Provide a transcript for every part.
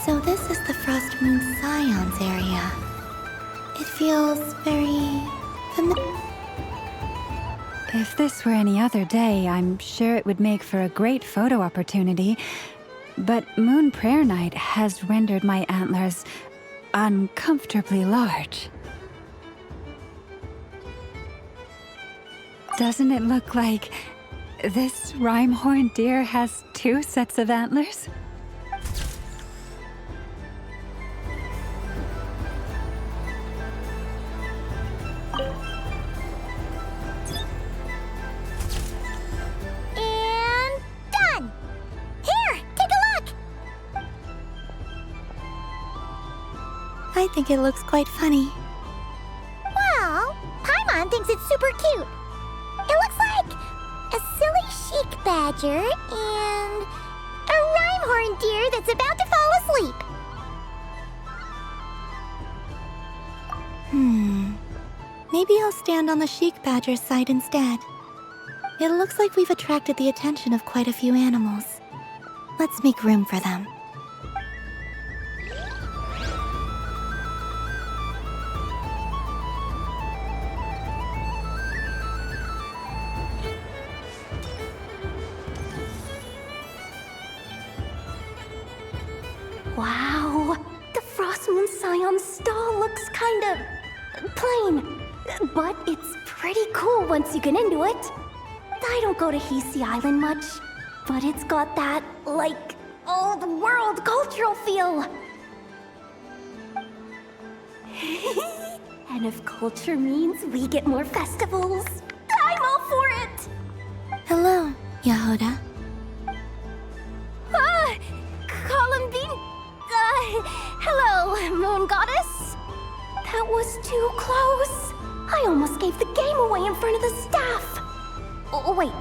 So this is the Frost Moon Scions area. It feels very familiar. If this were any other day, I'm sure it would make for a great photo opportunity. But Moon Prayer Night has rendered my antlers uncomfortably large. Doesn't it look like this rhyme-horned deer has 2 sets of antlers? I think it looks quite funny. Well, Paimon thinks it's super cute. It looks like a silly chic badger and a rhyme-horned deer that's about to fall asleep. Maybe I'll stand on the chic badger's side instead. It looks like we've attracted the attention of quite a few animals. Let's make room for them. Wow, the Frost Moon Scion stall looks kind of plain, but it's pretty cool once you get into it. I don't go to Hisi Island much, but it's got that, like, old world cultural feel. And if culture means we get more festivals, I'm all for it! Hello, Yahoda. Columbine? Hello, Moon Goddess? That was too close. I almost gave the game away in front of the staff. Oh, wait,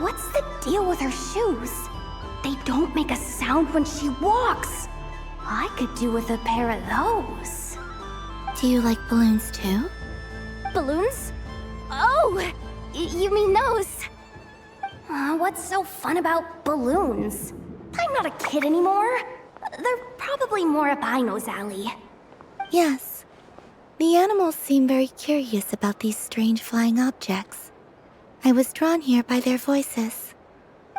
what's the deal with her shoes? They don't make a sound when she walks. I could do with a pair of those. Do you like balloons too? Balloons? Oh, you mean those? What's so fun about balloons? I'm not a kid anymore. They're probably more up Aino's alley. Yes. The animals seem very curious about these strange flying objects. I was drawn here by their voices.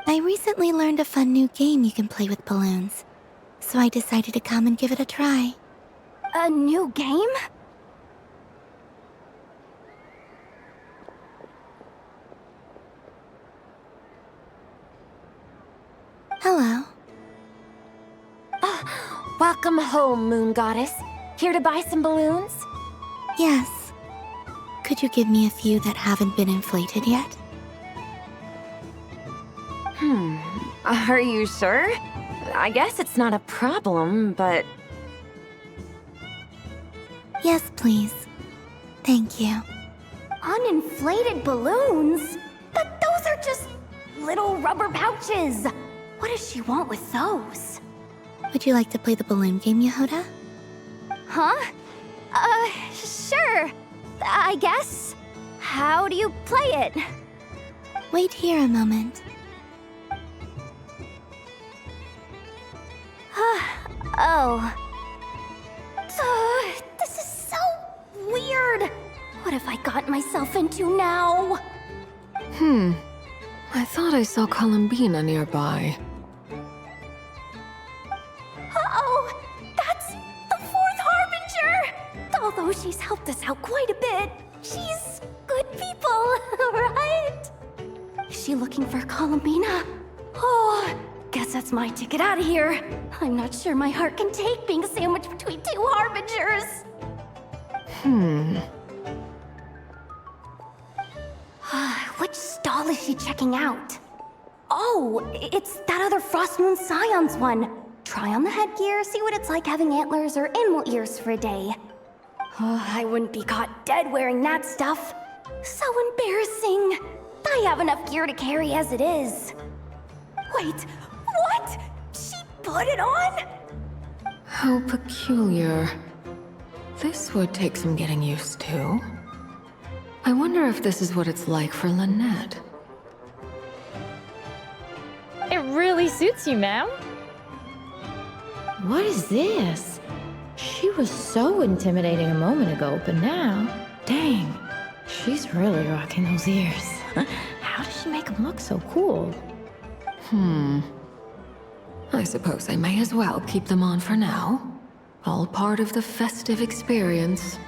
I recently learned a fun new game you can play with balloons, so I decided to come and give it a try. A new game? Hello. Welcome home, Moon Goddess. Here to buy some balloons? Yes. Could you give me a few that haven't been inflated yet? Are you sure? I guess it's not a problem, but... Yes, please. Thank you. Uninflated balloons? But those are just little rubber pouches. What does she want with those? Would you like to play the balloon game, Yahoda? Huh? Sure. I guess. How do you play it? Wait here a moment. Oh. This is so weird. What have I got myself into now? I thought I saw Columbina nearby. Uh-oh! That's the fourth Harbinger! Although she's helped us out quite a bit, she's good people, right? Is she looking for Columbina? Oh, guess that's my ticket out of here. I'm not sure my heart can take being sandwiched between 2 Harbingers. Which stall is she checking out? Oh, it's that other Frost Moon Scions one. Try on the headgear, see what it's like having antlers or animal ears for a day. Oh, I wouldn't be caught dead wearing that stuff. So embarrassing. I have enough gear to carry as it is. Wait, what? She put it on? How peculiar. This would take some getting used to. I wonder if this is what it's like for Lynette. It really suits you, ma'am. What is this? She was so intimidating a moment ago, but now, dang, she's really rocking those ears. How does she make them look so cool? I suppose I may as well keep them on for now. All part of the festive experience.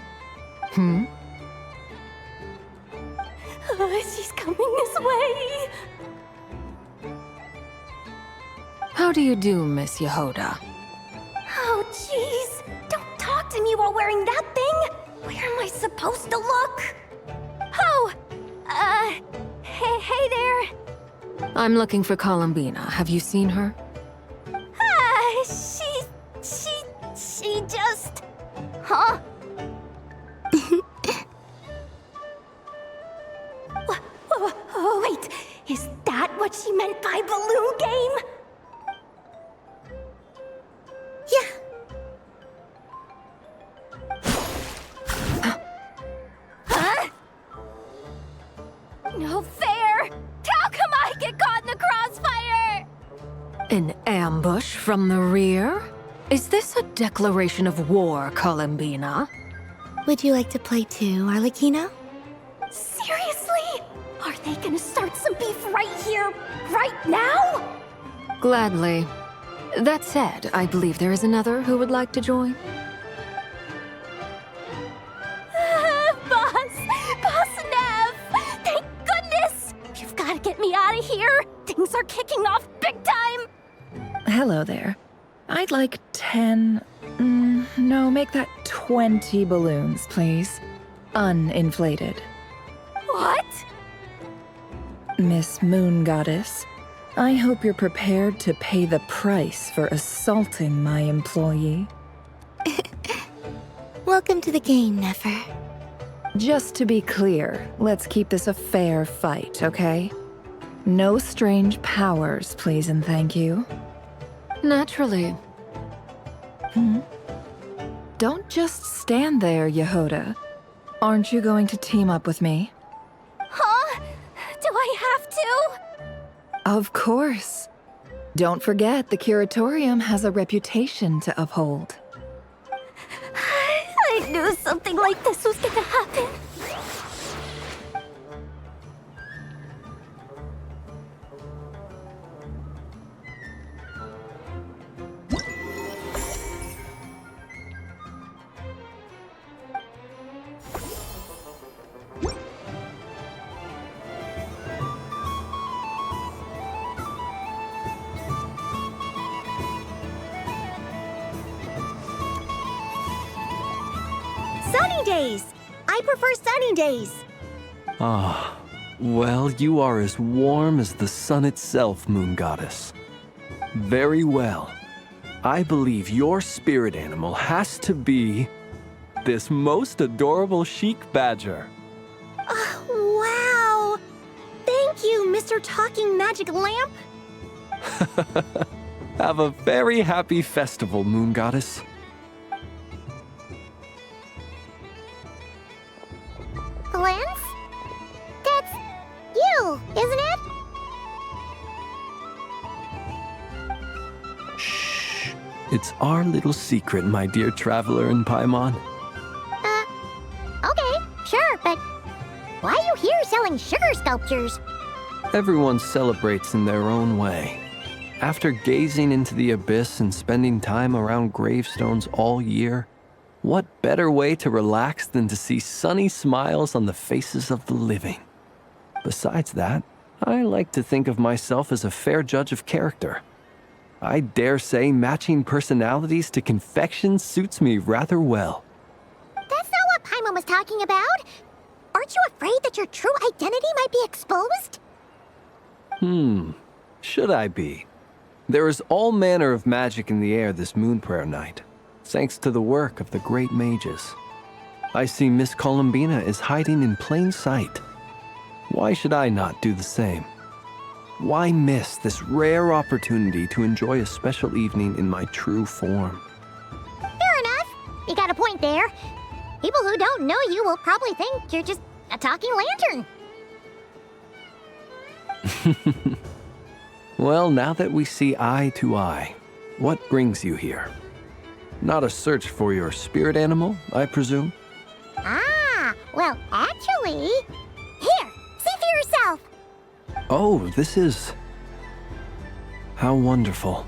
She's coming this way. How do you do, Miss Yehoda? Oh, jeez. Don't talk to me while wearing that thing. Where am I supposed to look? Oh, hey there. I'm looking for Columbina. Have you seen her? She just... Huh? Wait, is that what she meant by balloon game? Yeah. Huh? No fair! How come I get caught in the crossfire? An ambush from the rear? Is this a declaration of war, Columbina? Would you like to play too, Arlecchino? Seriously? Are they gonna start some beef right here, right now? Gladly. That said, I believe there is another who would like to join. Boss Nev! Thank goodness! You've gotta get me out of here! Things are kicking off big time! Hello there. I'd like 10... no, make that 20 balloons, please. Uninflated. What? Miss Moon Goddess, I hope you're prepared to pay the price for assaulting my employee. Welcome to the game, Nefer. Just to be clear, let's keep this a fair fight, okay? No strange powers, please and thank you. Naturally. Don't just stand there, Yehoda. Aren't you going to team up with me? Huh? Do I have to? Of course. Don't forget, the Curatorium has a reputation to uphold. I knew something like this was gonna happen. Sunny days! I prefer sunny days. Ah, well, you are as warm as the sun itself, Moon Goddess. Very well. I believe your spirit animal has to be this most adorable chic badger. Wow! Thank you, Mr. Talking Magic Lamp. Have a very happy festival, Moon Goddess. Lance? That's you, isn't it? Shh. It's our little secret, my dear traveler in Paimon. Okay, sure, but why are you here selling sugar sculptures? Everyone celebrates in their own way. After gazing into the abyss and spending time around gravestones all year, what better way to relax than to see sunny smiles on the faces of the living? Besides that, I like to think of myself as a fair judge of character. I dare say matching personalities to confection suits me rather well. That's not what Paimon was talking about. Aren't you afraid that your true identity might be exposed? Should I be? There is all manner of magic in the air this moon prayer night, thanks to the work of the great mages. I see Miss Columbina is hiding in plain sight. Why should I not do the same? Why miss this rare opportunity to enjoy a special evening in my true form? Fair enough. You got a point there. People who don't know you will probably think you're just a talking lantern. Well, now that we see eye to eye, what brings you here? Not a search for your spirit animal, I presume? Ah, well, actually... Here, see for yourself. Oh, this is... How wonderful.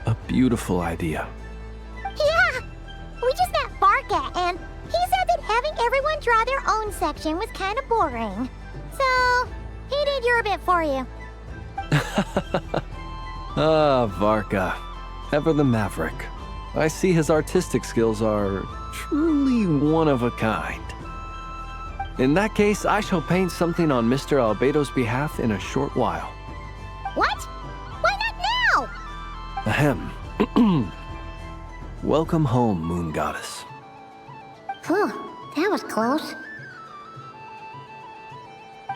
A beautiful idea. Yeah, we just met Barca, and he said that having everyone draw their own section was kind of boring. So, he did your bit for you. Ah, Varka. Ever the maverick. I see his artistic skills are truly one of a kind. In that case, I shall paint something on Mr. Albedo's behalf in a short while. What? Why not now? Ahem. Welcome home, Moon Goddess. Phew, that was close.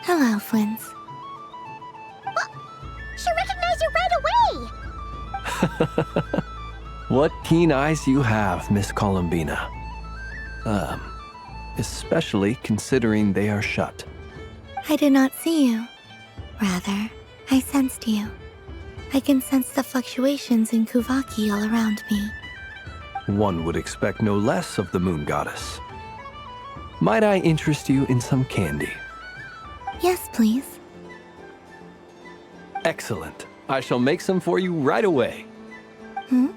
Hello, Flins. She recognized you right away! What keen eyes you have, Miss Columbina. Especially considering they are shut. I did not see you. Rather, I sensed you. I can sense the fluctuations in Kuvaki all around me. One would expect no less of the Moon Goddess. Might I interest you in some candy? Yes, please. Excellent. I shall make some for you right away. Hmm?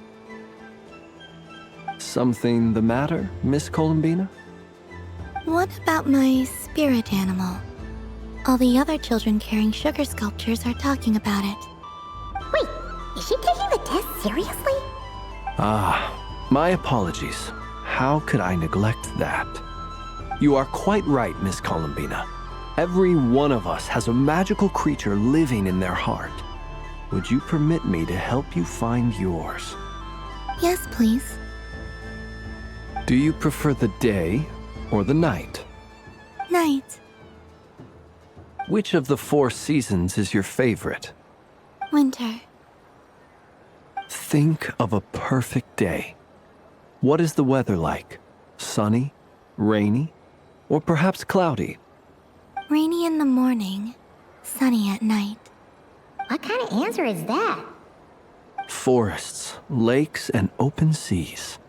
Something the matter, Miss Columbina? What about my spirit animal? All the other children carrying sugar sculptures are talking about it. Wait, is she taking the test seriously? Ah, my apologies. How could I neglect that? You are quite right, Miss Columbina. Every one of us has a magical creature living in their heart. Would you permit me to help you find yours? Yes, please. Do you prefer the day or the night? Night. Which of the 4 seasons is your favorite? Winter. Think of a perfect day. What is the weather like? Sunny, rainy, or perhaps cloudy? Rainy in the morning, sunny at night. What kind of answer is that? Forests, lakes, and open seas.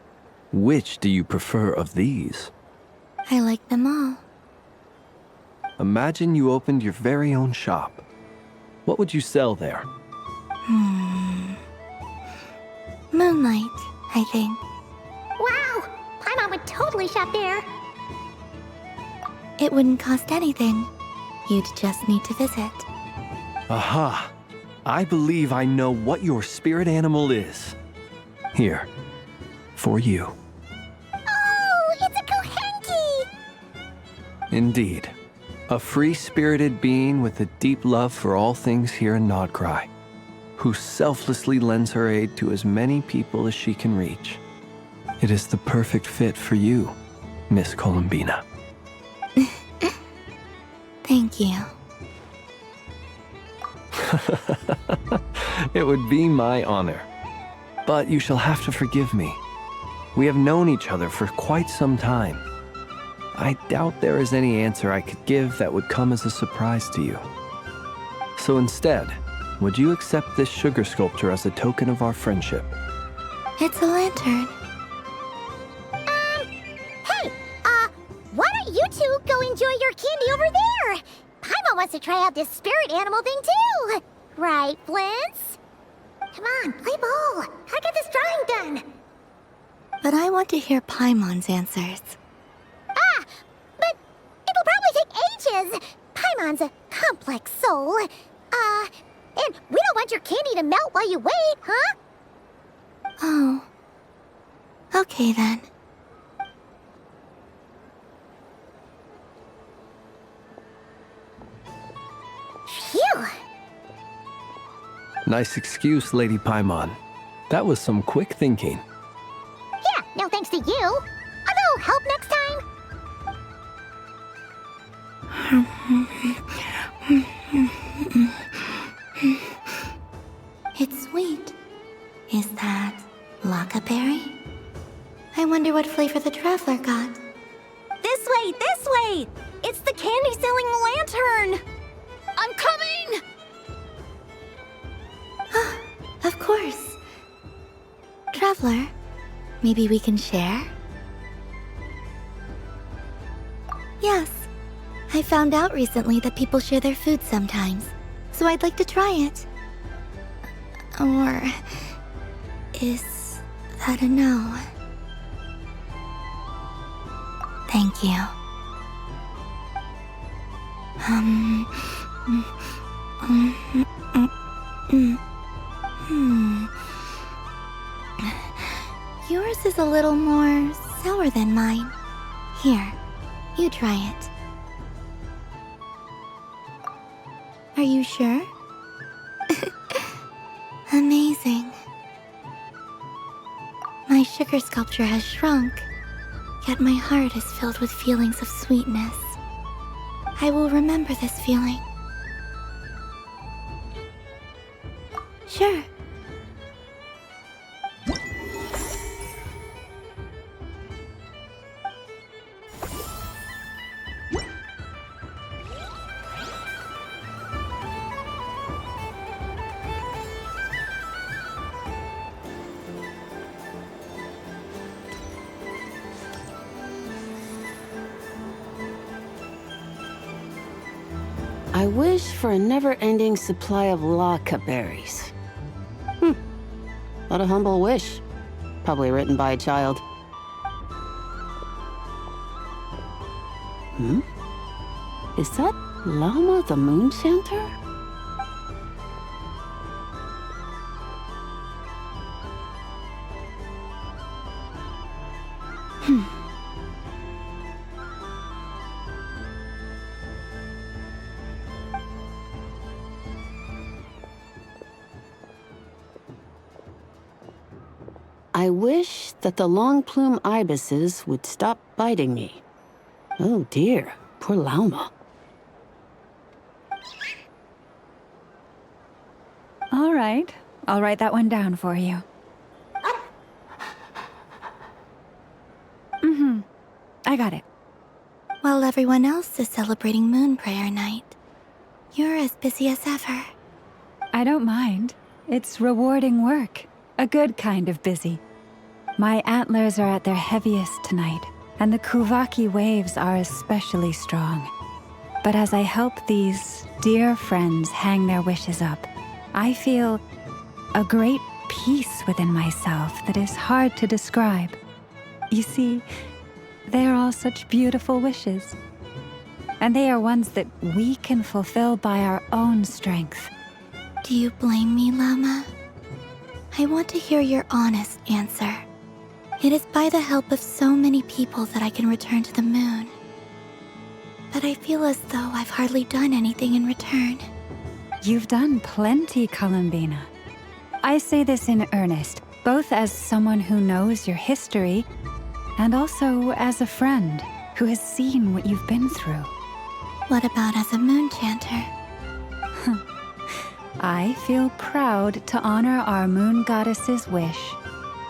Which do you prefer of these? I like them all. Imagine you opened your very own shop. What would you sell there? Moonlight, I think. Wow, Paimon would totally shop there. It wouldn't cost anything. You'd just need to visit. Aha! I believe I know what your spirit animal is. Here, for you. Oh, it's a Kohenki! Indeed. A free-spirited being with a deep love for all things here in Nodcry, who selflessly lends her aid to as many people as she can reach. It is the perfect fit for you, Miss Columbina. Thank you. It would be my honor. But you shall have to forgive me. We have known each other for quite some time. I doubt there is any answer I could give that would come as a surprise to you. So instead, would you accept this sugar sculpture as a token of our friendship? It's a lantern. Hey, why don't you two go enjoy your candy over there? Paimon wants to try out this spirit animal thing too. Right, Flint's? Come on, play ball. I got this drawing done. But I want to hear Paimon's answers. Ah, but it'll probably take ages. Paimon's a complex soul. And we don't want your candy to melt while you wait, huh? Oh. Okay then. Phew. Nice excuse, Lady Paimon. That was some quick thinking. Yeah, no thanks to you. A little help next time. sweet. Is that lockaberry? I wonder what flavor the traveler got. This way, this way! It's the candy-selling lantern! I'm coming! Of course. Traveler, maybe we can share? Yes. I found out recently that people share their food sometimes, so I'd like to try it. Or is that a no? Thank you. Yours is a little more sour than mine. Here, you try it. Are you sure? Amazing. My sugar sculpture has shrunk, yet my heart is filled with feelings of sweetness. I will remember this feeling. Sure. I wish for a never-ending supply of laka berries. What a humble wish. Probably written by a child. Is that Llama the Moon Chanter? I wish that the long plume ibises would stop biting me. Oh dear, poor Llama. All right, I'll write that one down for you. I got it. While everyone else is celebrating Moon Prayer Night, you're as busy as ever. I don't mind. It's rewarding work. A good kind of busy. My antlers are at their heaviest tonight, and the Kuvaki waves are especially strong. But as I help these dear friends hang their wishes up, I feel a great peace within myself that is hard to describe. You see, they are all such beautiful wishes. And they are ones that we can fulfill by our own strength. Do you blame me, Llama? I want to hear your honest answer. It is by the help of so many people that I can return to the moon. But I feel as though I've hardly done anything in return. You've done plenty, Columbina. I say this in earnest, both as someone who knows your history, and also as a friend who has seen what you've been through. What about as a moon chanter? I feel proud to honor our moon goddess's wish.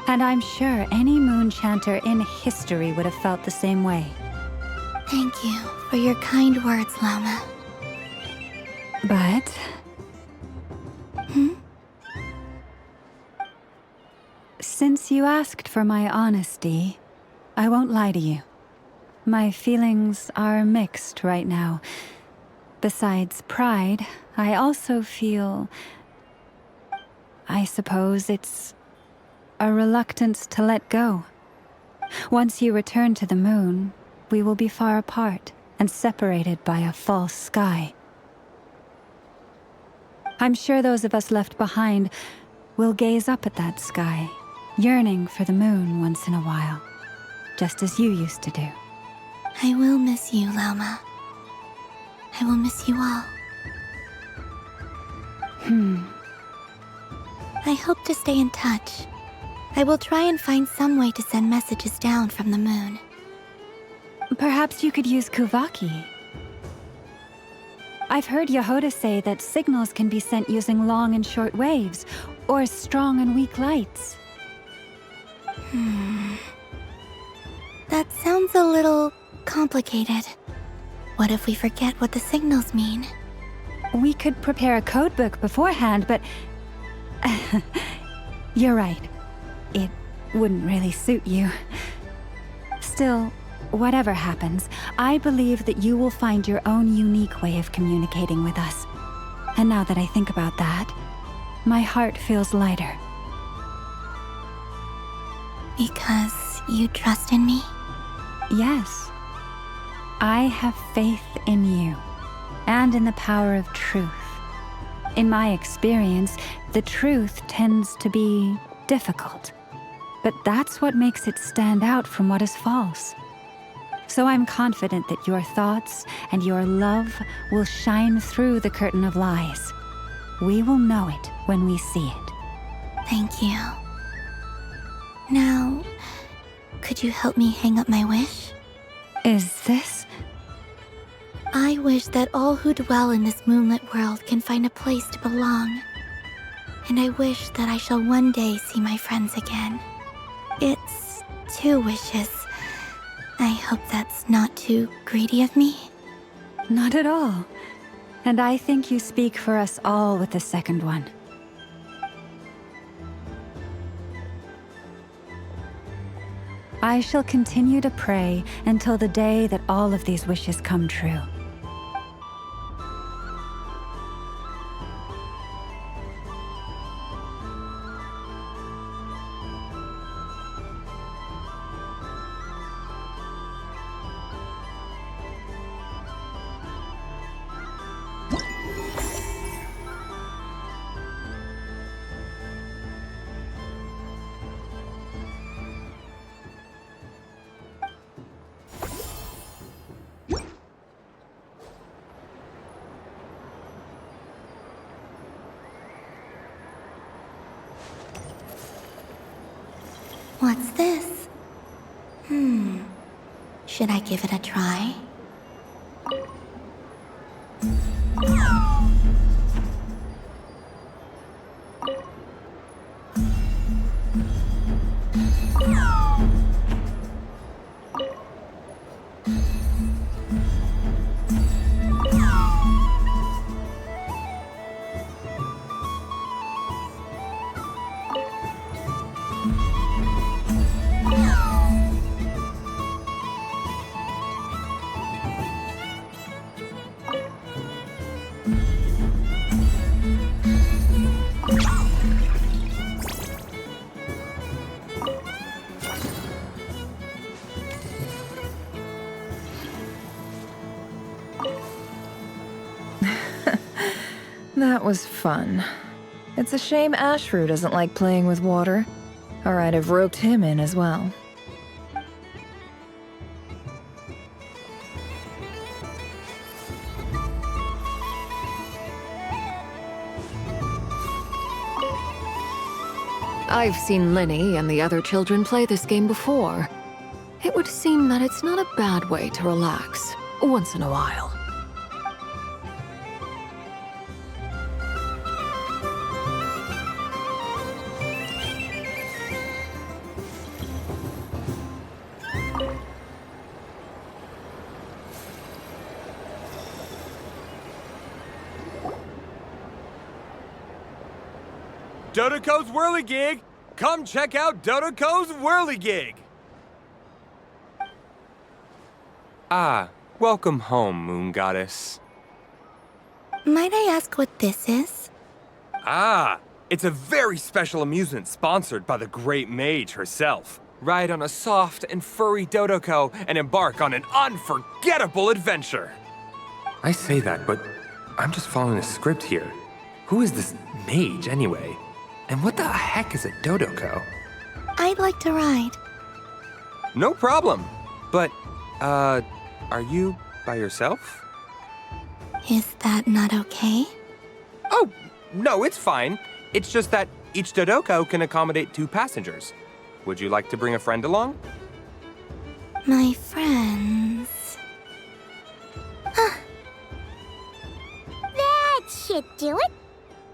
And I'm sure any moon chanter in history would have felt the same way. Thank you for your kind words, Llama. But... Since you asked for my honesty, I won't lie to you. My feelings are mixed right now. Besides pride, I also feel... I suppose it's a reluctance to let go. Once you return to the moon, we will be far apart and separated by a false sky. I'm sure those of us left behind will gaze up at that sky, yearning for the moon once in a while, just as you used to do. I will miss you, Llama. I will miss you all. I hope to stay in touch. I will try and find some way to send messages down from the moon. Perhaps you could use Kuvaki. I've heard Yehoda say that signals can be sent using long and short waves, or strong and weak lights. That sounds a little complicated. What if we forget what the signals mean? We could prepare a codebook beforehand, but... You're right. It wouldn't really suit you. Still, whatever happens, I believe that you will find your own unique way of communicating with us. And now that I think about that, my heart feels lighter. Because you trust in me? Yes. I have faith in you, and in the power of truth. In my experience, the truth tends to be difficult, but that's what makes it stand out from what is false. So I'm confident that your thoughts and your love will shine through the curtain of lies. We will know it when we see it. Thank you. Now, could you help me hang up my wish? Is this? I wish that all who dwell in this moonlit world can find a place to belong. And I wish that I shall one day see my friends again. It's 2 wishes. I hope that's not too greedy of me. Not at all. And I think you speak for us all with the second one. I shall continue to pray until the day that all of these wishes come true. What's this? Should I give it a try? That was fun. It's a shame Ashru doesn't like playing with water, or I'd have roped him in as well. I've seen Linny and the other children play this game before. It would seem that it's not a bad way to relax, once in a while. Dodoco's Whirligig! Come check out Dodoco's Whirligig! Ah, welcome home, Moon Goddess. Might I ask what this is? Ah, it's a very special amusement sponsored by the Great Mage herself. Ride on a soft and furry Dodoco and embark on an unforgettable adventure. I say that, but I'm just following a script here. Who is this mage, anyway? And what the heck is a Dodoco? I'd like to ride. No problem. But, are you by yourself? Is that not okay? Oh, no, it's fine. It's just that each Dodoco can accommodate 2 passengers. Would you like to bring a friend along? My friends... should do it.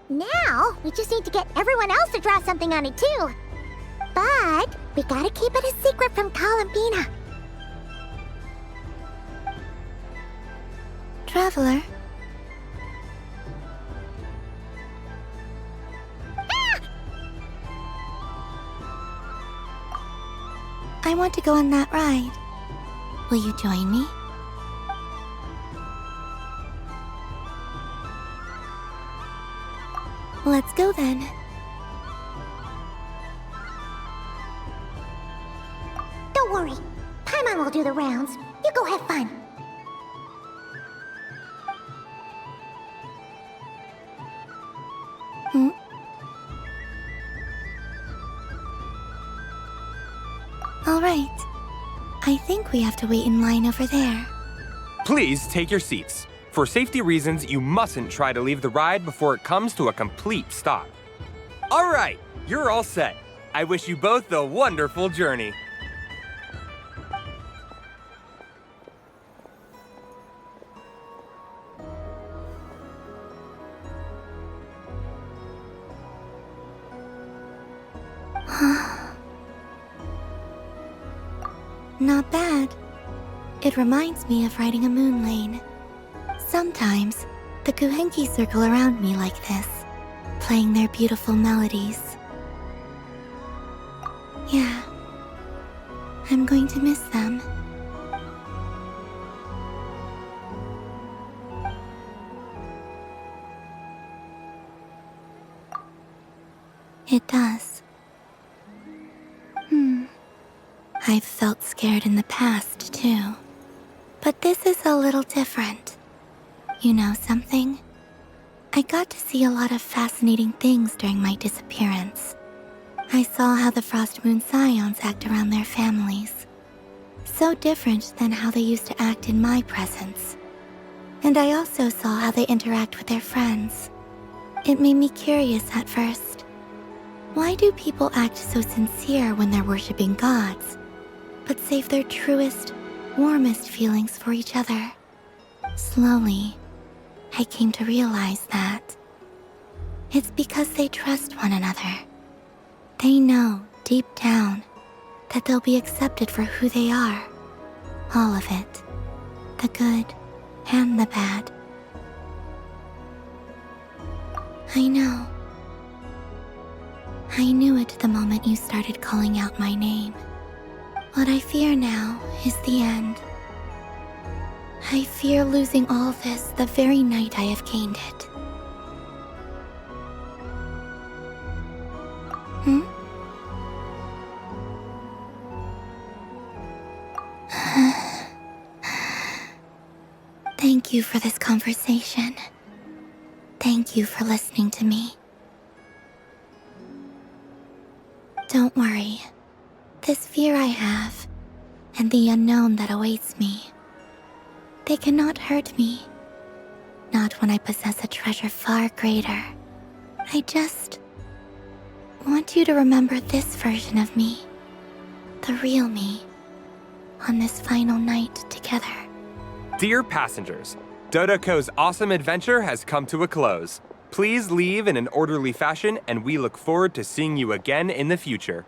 Now, we just need to get everyone else to draw something on it too. But we gotta keep it a secret from Columbina. Traveler. I want to go on that ride. Will you join me? Let's go then. Don't worry. Paimon will do the rounds. You go have fun. Hmm? All right. I think we have to wait in line over there. Please take your seats. For safety reasons, you mustn't try to leave the ride before it comes to a complete stop. All right, you're all set. I wish you both a wonderful journey. Not bad. It reminds me of riding a moon lane. Sometimes, the Kuhenki circle around me like this, playing their beautiful melodies. Yeah, I'm going to miss them. It does. I've felt scared in the past, too. But this is a little different. You know something? I got to see a lot of fascinating things during my disappearance. I saw how the Frost Moon Scions act around their families. So different than how they used to act in my presence. And I also saw how they interact with their friends. It made me curious at first. Why do people act so sincere when they're worshipping gods, but save their truest, warmest feelings for each other? Slowly, I came to realize that it's because they trust one another. They know, deep down, that they'll be accepted for who they are. All of it. The good and the bad. I know. I knew it the moment you started calling out my name. What I fear now is the end. I fear losing all this the very night I have gained it. Thank you for this conversation. Thank you for listening to me. Don't worry. This fear I have, and the unknown that awaits me, they cannot hurt me. Not when I possess a treasure far greater. I just want you to remember this version of me, the real me, on this final night together. Dear passengers, Dodoko's awesome adventure has come to a close. Please leave in an orderly fashion, and we look forward to seeing you again in the future.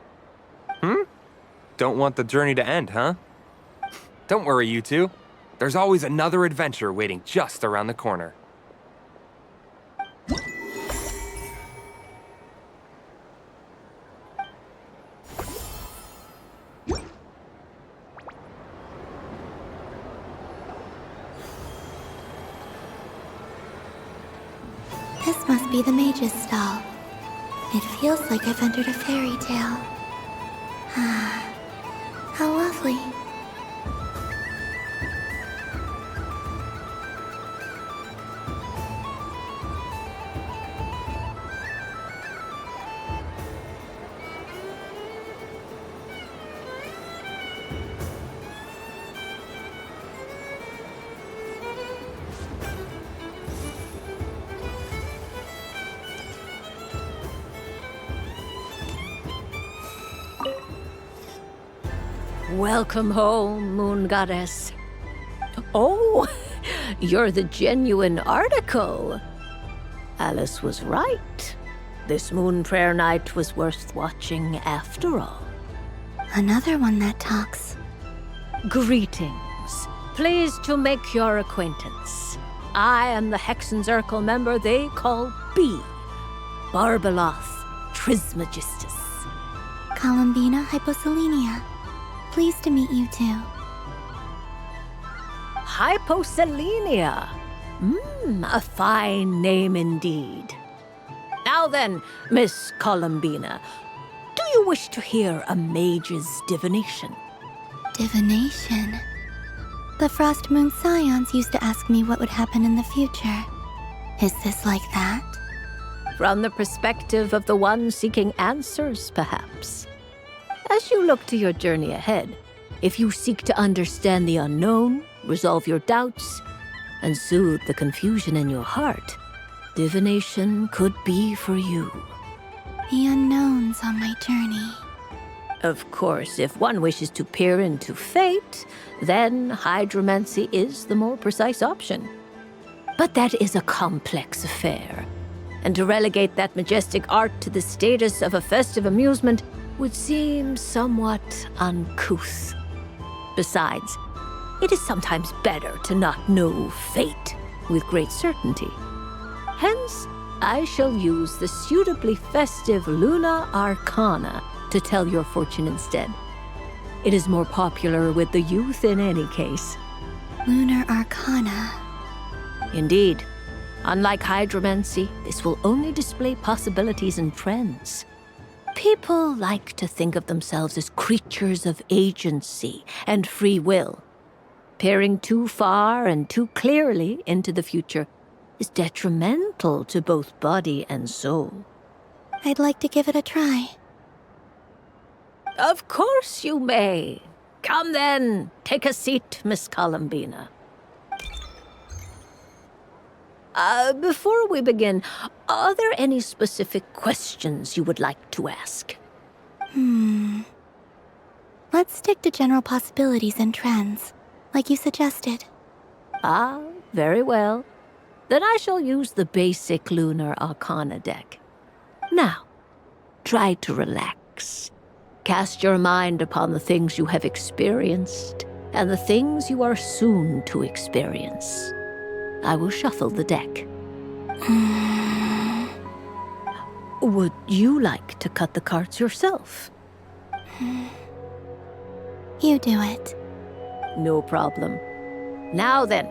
Don't want the journey to end, huh? Don't worry, you two. There's always another adventure waiting just around the corner. This must be the mage's stall. It feels like I've entered a fairy tale. Ah, how lovely. Welcome home, Moon Goddess. Oh, you're the genuine article. Alice was right. This moon prayer night was worth watching after all. Another one that talks. Greetings. Pleased to make your acquaintance. I am the Hexenzirkel member they call B. Barbeloth Trismegistus. Columbina Hyposelenia. Pleased to meet you too. Hyposelenia. A fine name indeed. Now then, Miss Columbina, do you wish to hear a mage's divination? Divination? The Frost Moon Scions used to ask me what would happen in the future. Is this like that? From the perspective of the one seeking answers, perhaps. As you look to your journey ahead, if you seek to understand the unknown, resolve your doubts, and soothe the confusion in your heart, divination could be for you. The unknowns on my journey. Of course, if one wishes to peer into fate, then hydromancy is the more precise option. But that is a complex affair, and to relegate that majestic art to the status of a festive amusement would seem somewhat uncouth. Besides, it is sometimes better to not know fate with great certainty. Hence, I shall use the suitably festive Luna Arcana to tell your fortune instead. It is more popular with the youth in any case. Lunar Arcana. Indeed. Unlike hydromancy, this will only display possibilities and trends. People like to think of themselves as creatures of agency and free will. Peering too far and too clearly into the future is detrimental to both body and soul. I'd like to give it a try. Of course you may. Come then, take a seat, Miss Columbina. Before we begin, are there any specific questions you would like to ask? Let's stick to general possibilities and trends, like you suggested. Ah, very well. Then I shall use the basic Lunar Arcana deck. Now, try to relax. Cast your mind upon the things you have experienced and the things you are soon to experience. I will shuffle the deck. Would you like to cut the cards yourself? You do it. No problem. Now then,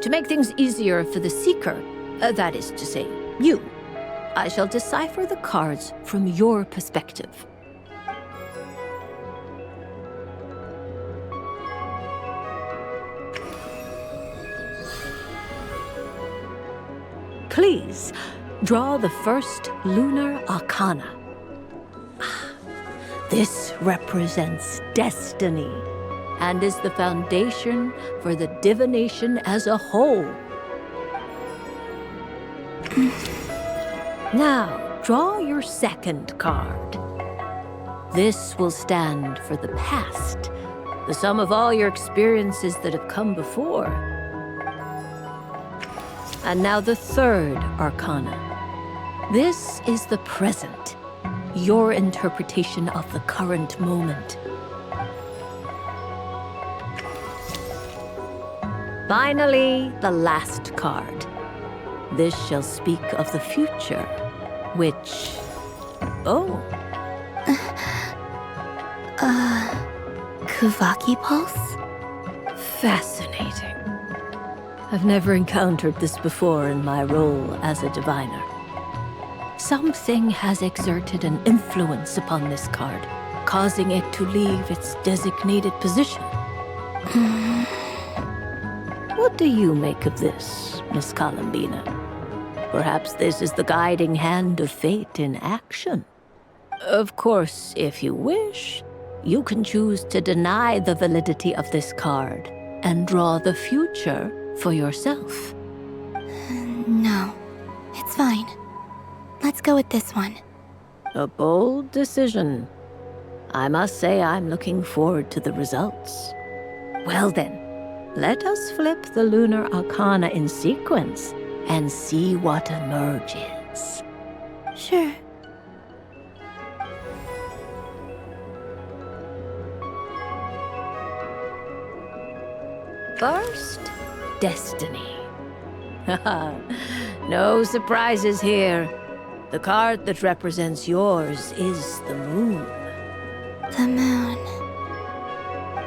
to make things easier for the seeker, that is to say, you, I shall decipher the cards from your perspective. Please, draw the first Lunar Arcana. This represents destiny and is the foundation for the divination as a whole. Now, draw your second card. This will stand for the past, the sum of all your experiences that have come before. And now the third Arcana. This is the present, your interpretation of the current moment. Finally, the last card. This shall speak of the future, which... Oh. Kuvaki Pulse? Fascinating. I've never encountered this before in my role as a diviner. Something has exerted an influence upon this card, causing it to leave its designated position. What do you make of this, Miss Columbina? Perhaps this is the guiding hand of fate in action. Of course, if you wish, you can choose to deny the validity of this card and draw the future for yourself. No, it's fine. Let's go with this one. A bold decision. I must say I'm looking forward to the results. Well then, let us flip the Lunar Arcana in sequence and see what emerges. Sure. First, destiny. No surprises here. The card that represents yours is the moon. The moon.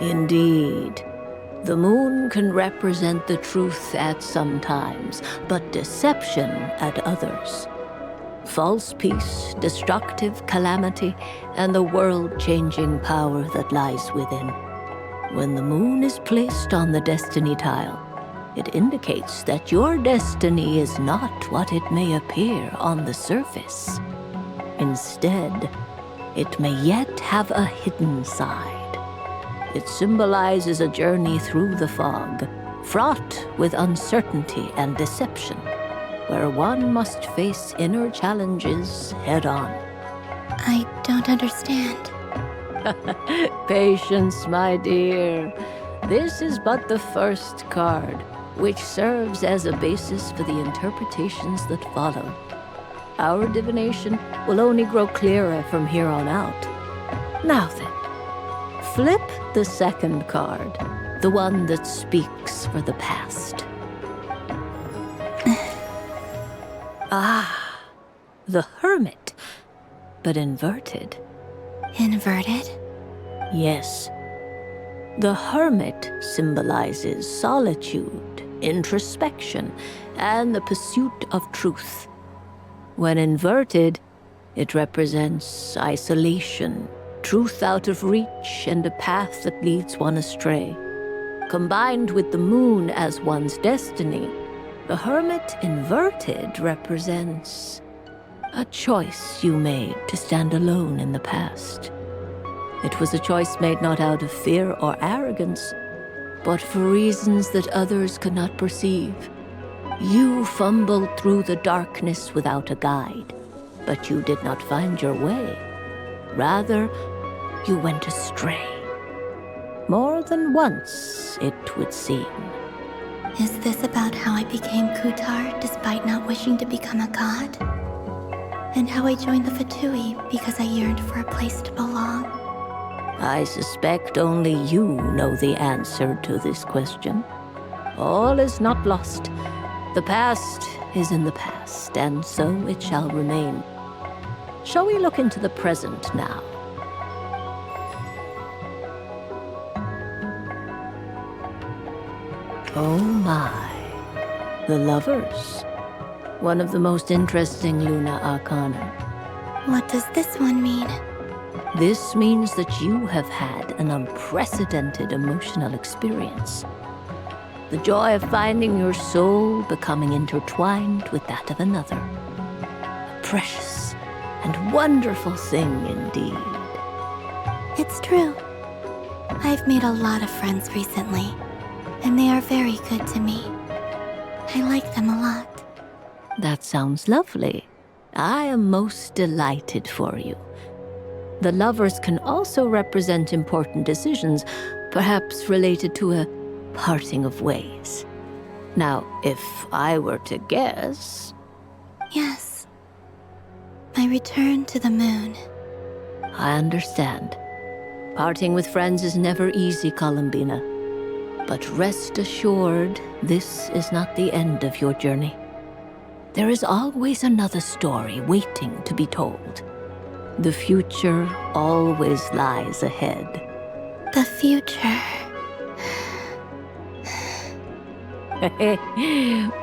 Indeed. The moon can represent the truth at some times, but deception at others. False peace, destructive calamity, and the world-changing power that lies within. When the moon is placed on the destiny tile, it indicates that your destiny is not what it may appear on the surface. Instead, it may yet have a hidden side. It symbolizes a journey through the fog, fraught with uncertainty and deception, where one must face inner challenges head-on. I don't understand. Patience, my dear. This is but the first card, which serves as a basis for the interpretations that follow. Our divination will only grow clearer from here on out. Now then, flip the second card, the one that speaks for the past. Ah, the Hermit, but inverted. Inverted? Yes. The Hermit symbolizes solitude, introspection, and the pursuit of truth. When inverted, it represents isolation, truth out of reach, and a path that leads one astray. Combined with the moon as one's destiny, the Hermit inverted represents a choice you made to stand alone in the past. It was a choice made not out of fear or arrogance, but for reasons that others could not perceive. You fumbled through the darkness without a guide, but you did not find your way. Rather, you went astray. More than once, it would seem. Is this about how I became Kutar despite not wishing to become a god? And how I joined the Fatui because I yearned for a place to belong? I suspect only you know the answer to this question. All is not lost. The past is in the past, and so it shall remain. Shall we look into the present now? Oh my. The Lovers. One of the most interesting Luna Arcana. What does this one mean? This means that you have had an unprecedented emotional experience. The joy of finding your soul becoming intertwined with that of another. A precious and wonderful thing indeed. It's true. I've made a lot of friends recently, and they are very good to me. I like them a lot. That sounds lovely. I am most delighted for you. The Lovers can also represent important decisions, perhaps related to a parting of ways. Now, if I were to guess... Yes. My return to the moon. I understand. Parting with friends is never easy, Columbina. But rest assured, this is not the end of your journey. There is always another story waiting to be told. The future always lies ahead. The future.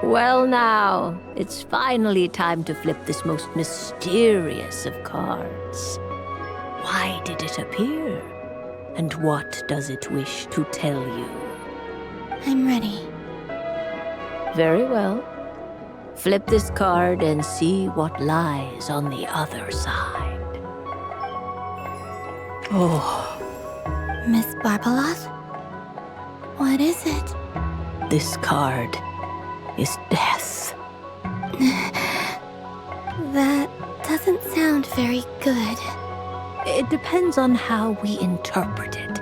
Well now, it's finally time to flip this most mysterious of cards. Why did it appear? And what does it wish to tell you? I'm ready. Very well. Flip this card and see what lies on the other side. Oh. Miss Barbeloth? What is it? This card is death. That doesn't sound very good. It depends on how we interpret it.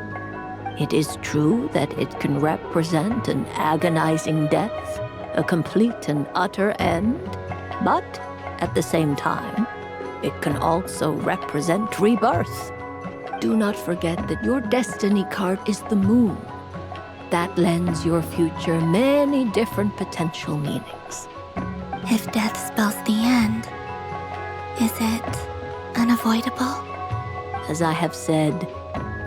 It is true that it can represent an agonizing death, a complete and utter end, but at the same time, it can also represent rebirth. Do not forget that your destiny card is the moon. That lends your future many different potential meanings. If death spells the end, is it unavoidable? As I have said,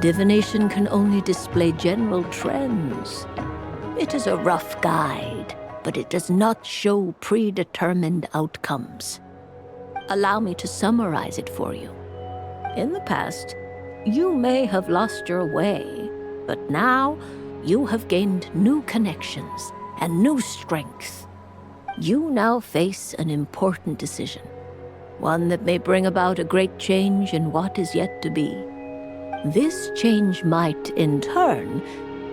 divination can only display general trends. It is a rough guide, but it does not show predetermined outcomes. Allow me to summarize it for you. In the past, you may have lost your way, but now you have gained new connections and new strength. You now face an important decision, one that may bring about a great change in what is yet to be. This change might, in turn,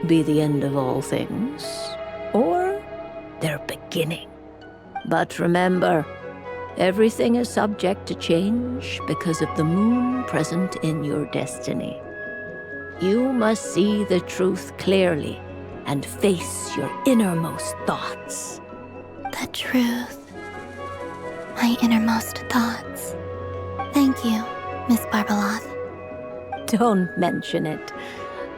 be the end of all things, or their beginning. But remember, everything is subject to change because of the moon present in your destiny. You must see the truth clearly and face your innermost thoughts. The truth. My innermost thoughts. Thank you, Miss Barbeloth. Don't mention it.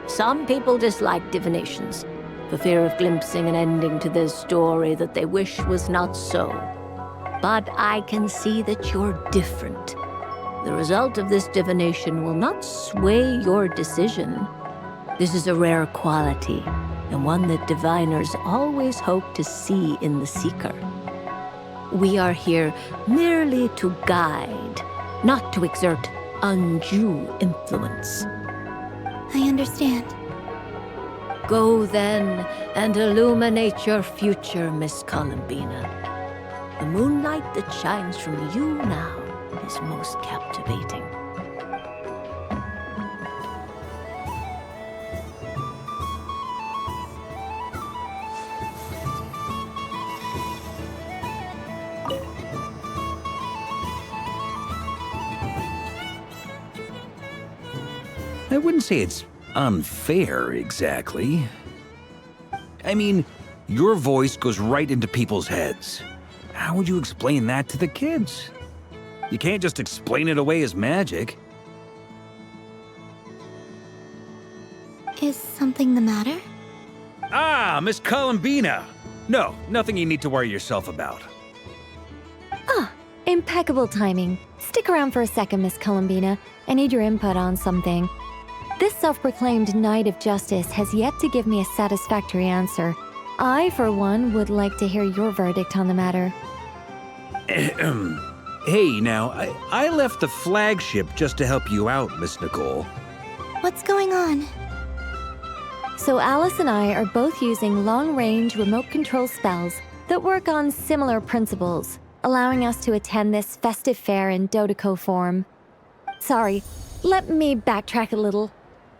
Some people dislike divinations, for fear of glimpsing an ending to their story that they wish was not so. But I can see that you're different. The result of this divination will not sway your decision. This is a rare quality, and one that diviners always hope to see in the seeker. We are here merely to guide, not to exert undue influence. I understand. Go then and illuminate your future, Miss Columbina. The moonlight that shines from you now is most captivating. I wouldn't say it's unfair, exactly. I mean, your voice goes right into people's heads. How would you explain that to the kids? You can't just explain it away as magic. Is something the matter? Ah, Miss Columbina! No, nothing you need to worry yourself about. Ah, impeccable timing. Stick around for a second, Miss Columbina. I need your input on something. This self-proclaimed Knight of Justice has yet to give me a satisfactory answer. I, for one, would like to hear your verdict on the matter. Hey, now, I left the flagship just to help you out, Miss Nicole. What's going on? So Alice and I are both using long-range remote control spells that work on similar principles, allowing us to attend this festive fair in Dodoco form. Sorry, let me backtrack a little.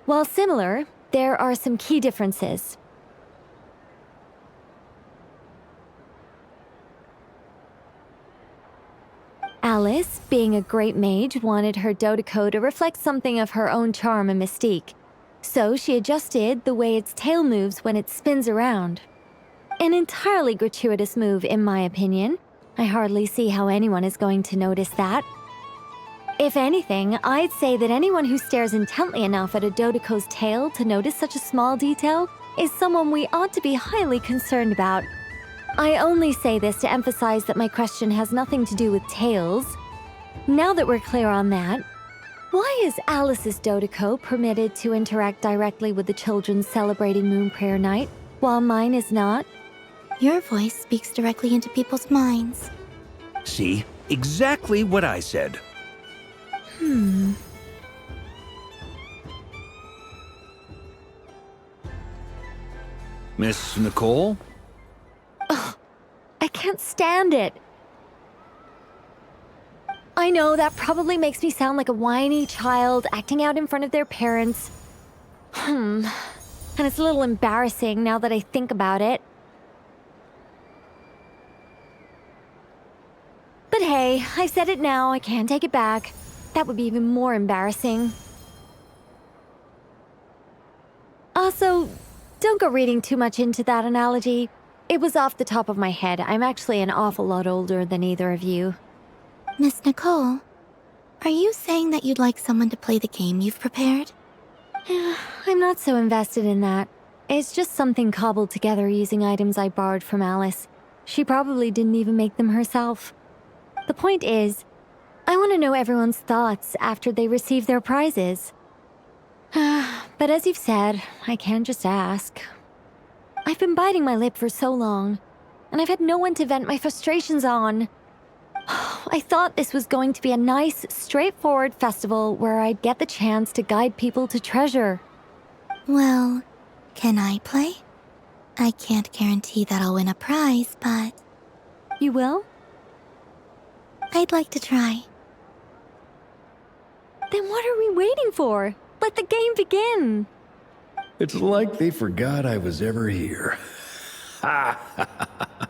While similar, there are some key differences. Alice, being a great mage, wanted her Dodoco to reflect something of her own charm and mystique. So she adjusted the way its tail moves when it spins around. An entirely gratuitous move, in my opinion. I hardly see how anyone is going to notice that. If anything, I'd say that anyone who stares intently enough at a Dodoco's tail to notice such a small detail is someone we ought to be highly concerned about. I only say this to emphasize that my question has nothing to do with tails. Now that we're clear on that, why is Alice's Dodoco permitted to interact directly with the children celebrating Moon Prayer Night, while mine is not? Your voice speaks directly into people's minds. See? Exactly what I said. Miss Nicole? Ugh, I can't stand it. I know that probably makes me sound like a whiny child acting out in front of their parents. And it's a little embarrassing now that I think about it. But hey, I said it now, I can't take it back. That would be even more embarrassing. Also, don't go reading too much into that analogy. It was off the top of my head. I'm actually an awful lot older than either of you. Miss Nicole, are you saying that you'd like someone to play the game you've prepared? I'm not so invested in that. It's just something cobbled together using items I borrowed from Alice. She probably didn't even make them herself. The point is, I want to know everyone's thoughts after they receive their prizes. But as you've said, I can't just ask. I've been biting my lip for so long, and I've had no one to vent my frustrations on. I thought this was going to be a nice, straightforward festival where I'd get the chance to guide people to treasure. Well, can I play? I can't guarantee that I'll win a prize, but... You will? I'd like to try. Then what are we waiting for? Let the game begin! It's like they forgot I was ever here. Ha ha ha ha.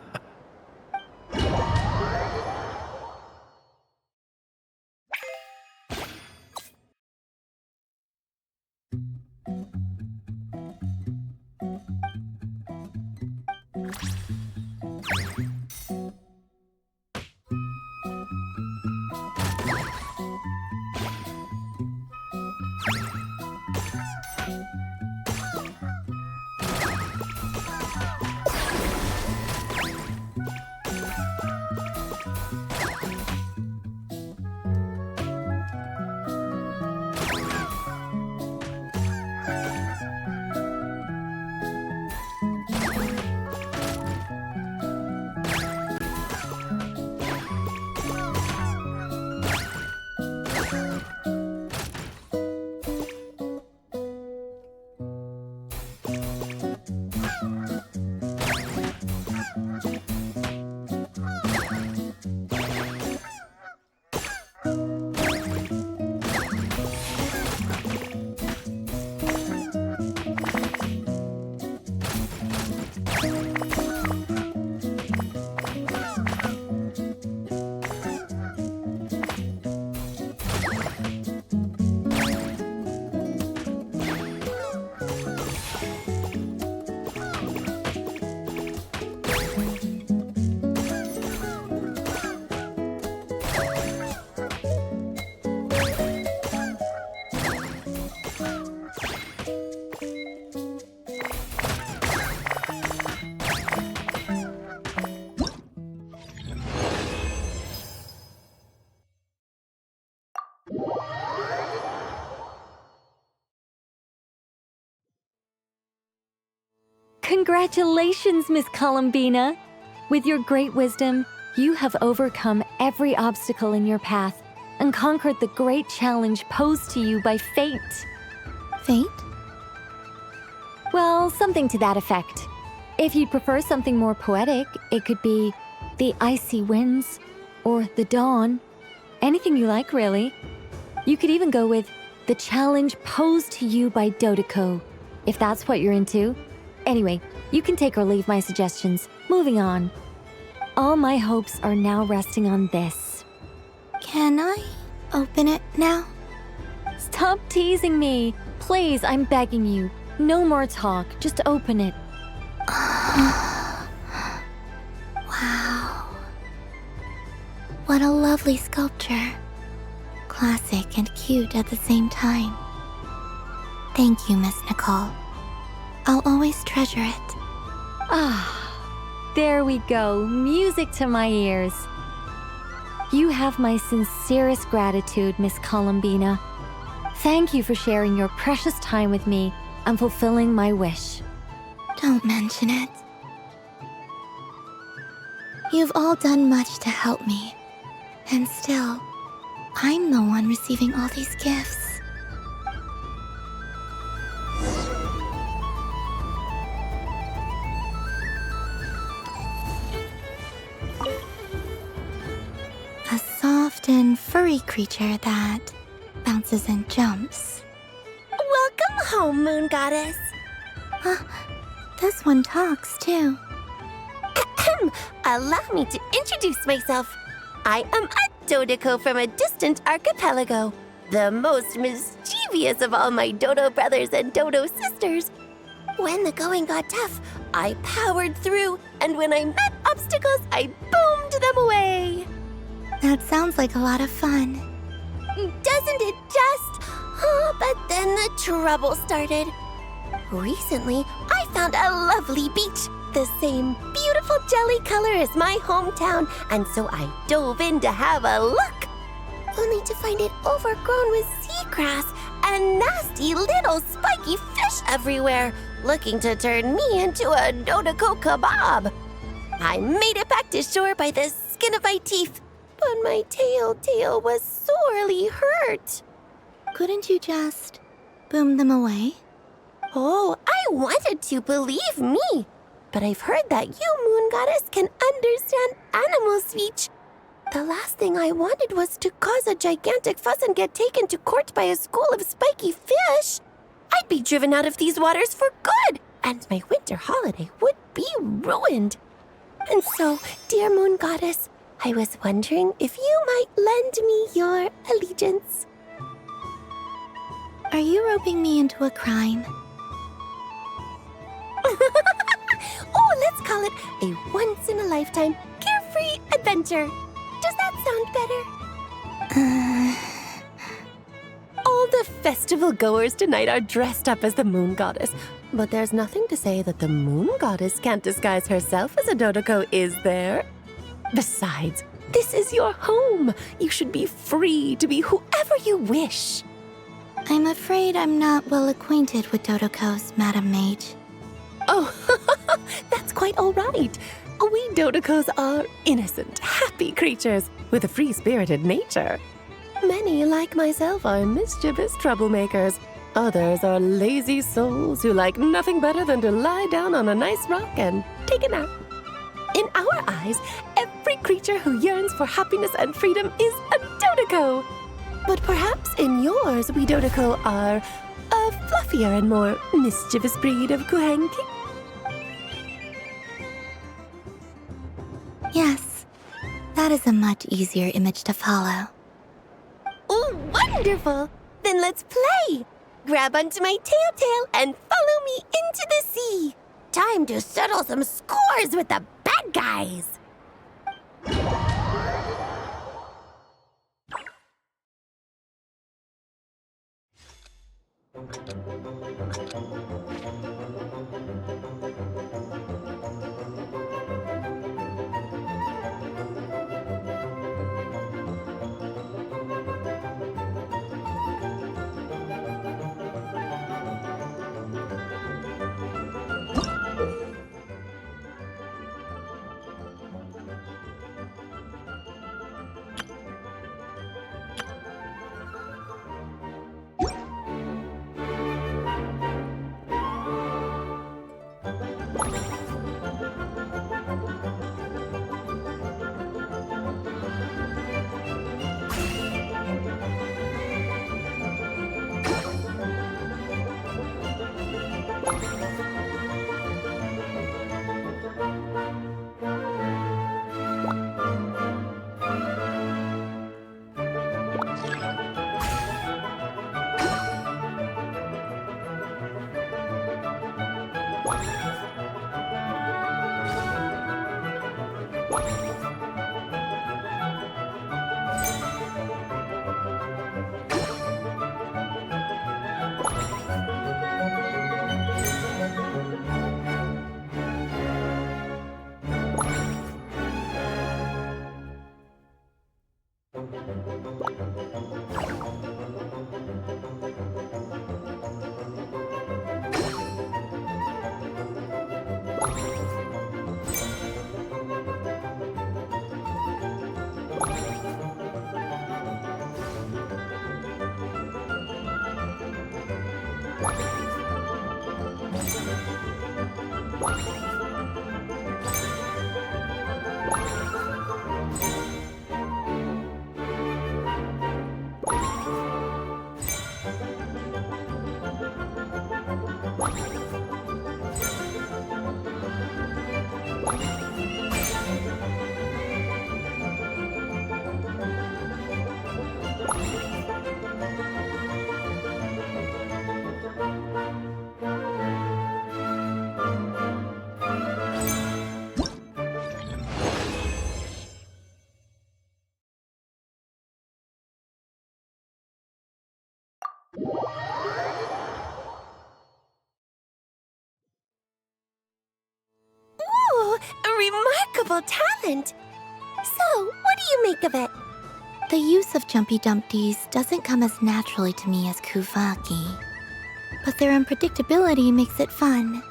Congratulations, Miss Columbina! With your great wisdom, you have overcome every obstacle in your path and conquered the great challenge posed to you by fate. Fate? Well, something to that effect. If you'd prefer something more poetic, it could be the icy winds or the dawn. Anything you like, really. You could even go with the challenge posed to you by Dodeko, if that's what you're into. Anyway, you can take or leave my suggestions. Moving on. All my hopes are now resting on this. Can I open it now? Stop teasing me. Please, I'm begging you. No more talk. Just open it. Wow. What a lovely sculpture. Classic and cute at the same time. Thank you, Miss Nicole. I'll always treasure it. Ah, there we go. Music to my ears. You have my sincerest gratitude, Miss Columbina. Thank you for sharing your precious time with me and fulfilling my wish. Don't mention it. You've all done much to help me. And still, I'm the one receiving all these gifts. A soft and furry creature that bounces and jumps. Welcome home, Moon Goddess. This one talks, too. Allow me to introduce myself. I am a Dodeko from a distant archipelago, the most mischievous of all my Dodo brothers and Dodo sisters. When the going got tough, I powered through and when I met obstacles, I boomed them away. That sounds like a lot of fun. Doesn't it just? Oh, but then the trouble started. Recently, I found a lovely beach, the same beautiful jelly color as my hometown, and so I dove in to have a look, only to find it overgrown with seagrass and nasty little spiky fish everywhere, looking to turn me into a Dodoko kebab. I made it back to shore by the skin of my teeth, but my tail was sorely hurt. Couldn't you just boom them away? Oh, I wanted to, believe me. But I've heard that you, Moon Goddess, can understand animal speech. The last thing I wanted was to cause a gigantic fuss and get taken to court by a school of spiky fish. I'd be driven out of these waters for good, and my winter holiday would be ruined. And so, dear Moon Goddess, I was wondering if you might lend me your allegiance. Are you roping me into a crime? Oh, let's call it a once-in-a-lifetime carefree adventure. Does that sound better? All the festival goers tonight are dressed up as the Moon Goddess. But there's nothing to say that the Moon Goddess can't disguise herself as a Dodoko, is there? Besides, this is your home. You should be free to be whoever you wish. I'm afraid I'm not well acquainted with Dodokos, Madam Mage. Oh, that's quite all right. We Dodokos are innocent, happy creatures with a free-spirited nature. Many, like myself, are mischievous troublemakers. Others are lazy souls who like nothing better than to lie down on a nice rock and take a nap. In our eyes, every creature who yearns for happiness and freedom is a Dodoko. But perhaps in yours, we Dodoko are a fluffier and more mischievous breed of Kuhenki. Yes, that is a much easier image to follow. Oh, wonderful! Then let's play! Grab onto my tail and follow me into the sea. Time to settle some scores with the bad guys. remarkable talent. So, what do you make of it? The use of Jumpy Dumpties doesn't come as naturally to me as Kuvaki, but their unpredictability makes it fun.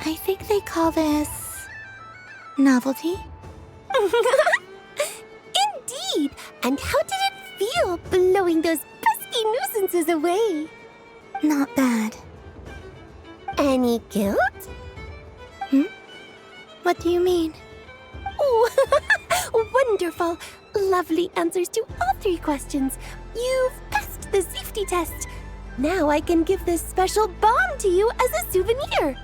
I think they call this novelty. Indeed! And how did it feel blowing those pesky nuisances away? Not bad. Any guilt? What do you mean? Oh, wonderful! Lovely answers to all 3 questions. You've passed the safety test. Now I can give this special bomb to you as a souvenir.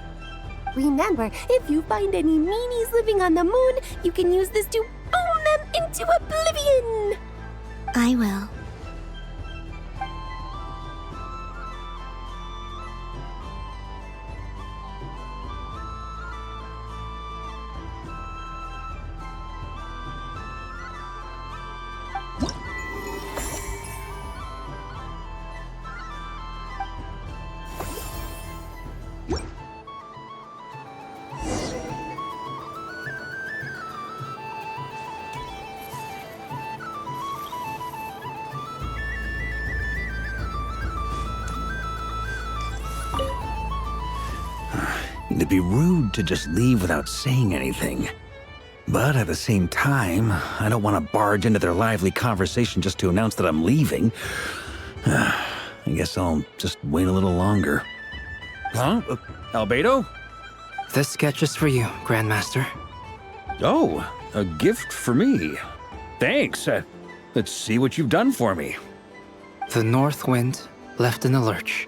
Remember, if you find any meanies living on the moon, you can use this to boom them into oblivion. I will. It'd be rude to just leave without saying anything. But at the same time, I don't want to barge into their lively conversation just to announce that I'm leaving. I guess I'll just wait a little longer. Huh? Albedo? This sketch is for you, Grandmaster. Oh, a gift for me. Thanks. Let's see what you've done for me. The North Wind left in the lurch.